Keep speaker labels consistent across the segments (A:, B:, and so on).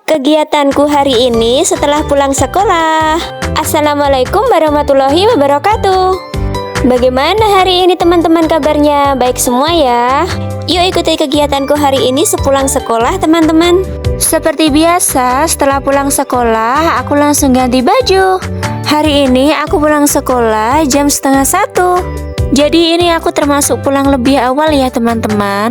A: Kegiatanku hari ini setelah pulang sekolah. Assalamualaikum warahmatullahi wabarakatuh. Bagaimana hari ini teman-teman kabarnya? Baik semua ya? Yuk ikuti kegiatanku hari ini sepulang sekolah teman-teman. Seperti biasa, setelah pulang sekolah aku langsung ganti baju. Hari ini aku pulang sekolah jam 12:30. Jadi ini aku termasuk pulang lebih awal ya teman-teman.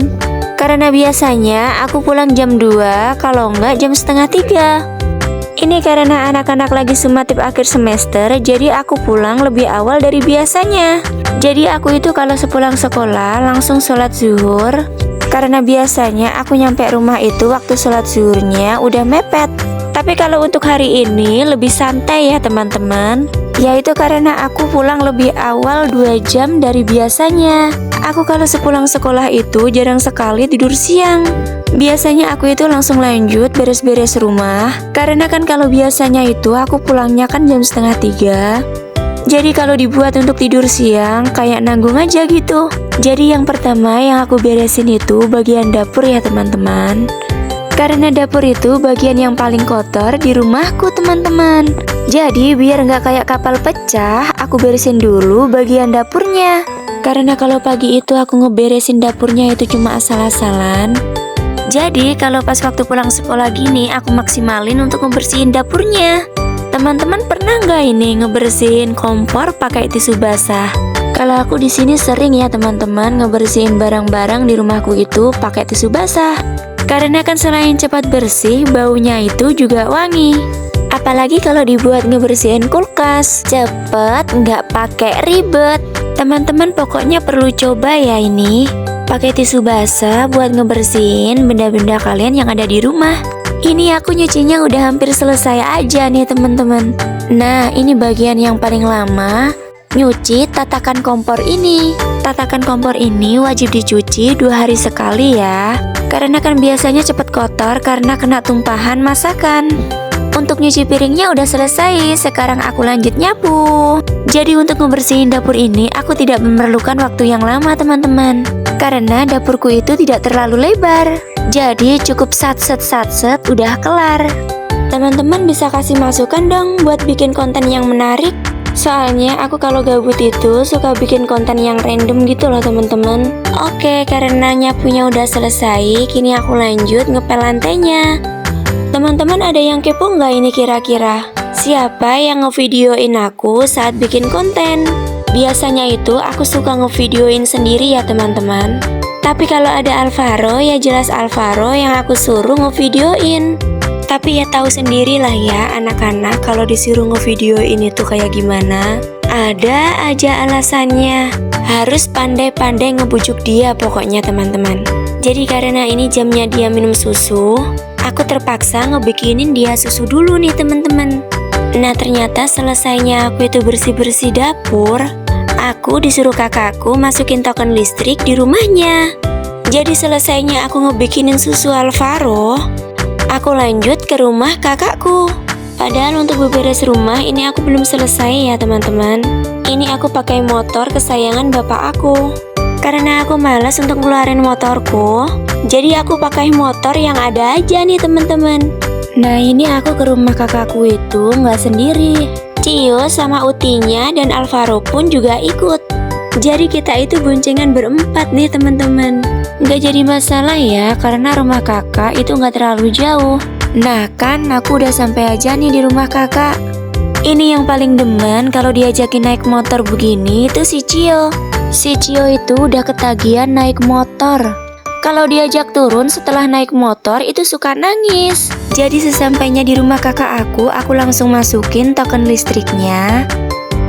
A: Karena biasanya aku pulang jam 2, kalau enggak jam 2:30. Ini karena anak-anak lagi sumatif akhir semester, jadi aku pulang lebih awal dari biasanya. Jadi aku itu kalau sepulang sekolah langsung sholat zuhur. Karena biasanya aku nyampe rumah itu waktu sholat zuhurnya udah mepet. Tapi kalau untuk hari ini lebih santai ya teman-teman. Yaitu karena aku pulang lebih awal 2 jam dari biasanya. Aku kalau sepulang sekolah itu jarang sekali tidur siang. Biasanya aku itu langsung lanjut beres-beres rumah. Karena kan kalau biasanya itu aku pulangnya kan jam 2:30. Jadi kalau dibuat untuk tidur siang kayak nanggung aja gitu. Jadi yang pertama yang aku beresin itu bagian dapur ya teman-teman. Karena dapur itu bagian yang paling kotor di rumahku teman-teman. Jadi biar nggak kayak kapal pecah, aku beresin dulu bagian dapurnya. Karena kalau pagi itu aku ngeberesin dapurnya itu cuma asal-asalan. Jadi kalau pas waktu pulang sekolah gini aku maksimalin untuk ngebersihin dapurnya. Teman-teman pernah nggak ini ngebersihin kompor pakai tisu basah? Kalau aku di sini sering ya teman-teman ngebersihin barang-barang di rumahku itu pakai tisu basah. Karena kan selain cepat bersih, baunya itu juga wangi. Apalagi kalau dibuat ngebersihin kulkas, cepet, nggak pakai ribet. Teman-teman pokoknya perlu coba ya ini. Pakai tisu basah buat ngebersihin benda-benda kalian yang ada di rumah. Ini aku nyucinya udah hampir selesai aja nih teman-teman. Nah, ini bagian yang paling lama. Nyuci tatakan kompor ini. Tatakan kompor ini wajib dicuci 2 hari sekali ya. Karena kan biasanya cepet kotor karena kena tumpahan masakan. Untuk nyuci piringnya udah selesai, sekarang aku lanjut nyapu. Jadi untuk ngebersihin dapur ini aku tidak memerlukan waktu yang lama teman-teman. Karena dapurku itu tidak terlalu lebar. Jadi cukup satset udah kelar. Teman-teman bisa kasih masukan dong buat bikin konten yang menarik. Soalnya aku kalau gabut itu suka bikin konten yang random gitu loh teman-teman. Oke, karena nyapunya udah selesai, kini aku lanjut ngepel lantainya. Teman-teman ada yang kepo nggak ini kira-kira? Siapa yang ngevideoin aku saat bikin konten? Biasanya itu aku suka ngevideoin sendiri ya teman-teman. Tapi kalau ada Alvaro ya jelas Alvaro yang aku suruh ngevideoin. Tapi ya tahu sendirilah ya anak-anak kalau disuruh ngevideoin itu kayak gimana. Ada aja alasannya. Harus pandai-pandai ngebujuk dia pokoknya teman-teman. Jadi karena ini jamnya dia minum susu, aku terpaksa ngebikinin dia susu dulu nih teman-teman. Nah ternyata selesainya aku itu bersih-bersih dapur, aku disuruh kakakku masukin token listrik di rumahnya. Jadi selesainya aku ngebikinin susu Alvaro, aku lanjut ke rumah kakakku. Padahal untuk beberes rumah ini aku belum selesai ya teman-teman. Ini aku pakai motor kesayangan bapak aku. Karena aku malas untuk ngeluarin motorku, jadi aku pakai motor yang ada aja nih teman-teman. Nah ini aku ke rumah kakakku itu nggak sendiri. Cio sama Utinya dan Alvaro pun juga ikut. Jadi kita itu boncengan berempat nih teman-teman. Nggak jadi masalah ya karena rumah kakak itu nggak terlalu jauh. Nah kan aku udah sampai aja nih di rumah kakak. Ini yang paling demen kalau diajakin naik motor begini itu si Cio. Si Cio itu udah ketagihan naik motor. Kalau diajak turun setelah naik motor itu suka nangis. Jadi sesampainya di rumah kakak aku langsung masukin token listriknya.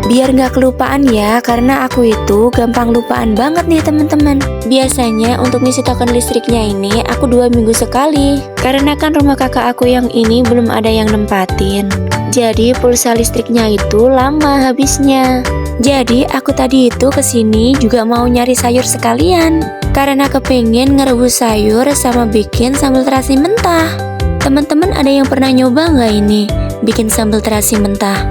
A: Biar nggak kelupaan ya, karena aku itu gampang lupaan banget nih teman-teman. Biasanya untuk ngisi token listriknya ini aku 2 minggu sekali. Karena kan rumah kakak aku yang ini belum ada yang nempatin. Jadi pulsa listriknya itu lama habisnya. Jadi aku tadi itu kesini juga mau nyari sayur sekalian. Karena kepengen ngerebus sayur sama bikin sambal terasi mentah. Teman-teman ada yang pernah nyoba nggak ini bikin sambal terasi mentah?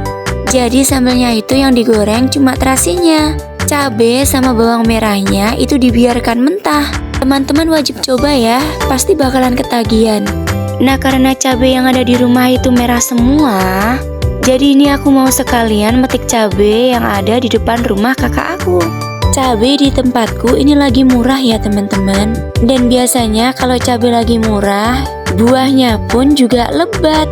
A: Jadi sambalnya itu yang digoreng cuma terasinya. Cabe sama bawang merahnya itu dibiarkan mentah. Teman-teman wajib coba ya, pasti bakalan ketagihan.
B: Nah, karena cabai yang ada di rumah itu merah semua, jadi ini aku mau sekalian metik cabai yang ada di depan rumah kakak aku. Cabai di tempatku ini lagi murah ya teman-teman. Dan biasanya kalau cabai lagi murah, buahnya pun juga lebat.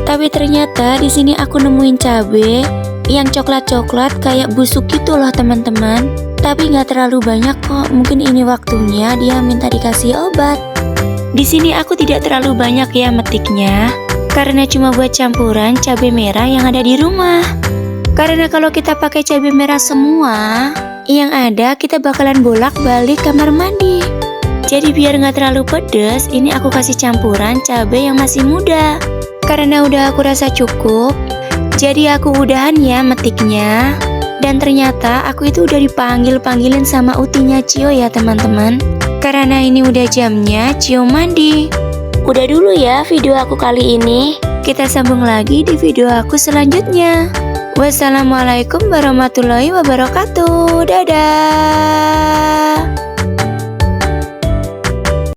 B: Tapi ternyata di sini aku nemuin cabai yang coklat-coklat kayak busuk gitu loh teman-teman. Tapi nggak terlalu banyak kok. Mungkin ini waktunya dia minta dikasih obat. Di sini aku tidak terlalu banyak ya metiknya, karena cuma buat campuran cabai merah yang ada di rumah. Karena kalau kita pakai cabai merah semua, yang ada kita bakalan bolak-balik kamar mandi. Jadi biar nggak terlalu pedes, ini aku kasih campuran cabai yang masih muda. Karena udah aku rasa cukup, jadi aku udahan ya metiknya. Dan ternyata aku itu udah dipanggilin sama utinya Cio ya teman-teman. Karena ini udah jamnya Cio mandi. Udah dulu ya video aku kali ini. Kita sambung lagi di video aku selanjutnya. Wassalamualaikum warahmatullahi wabarakatuh. Dadah.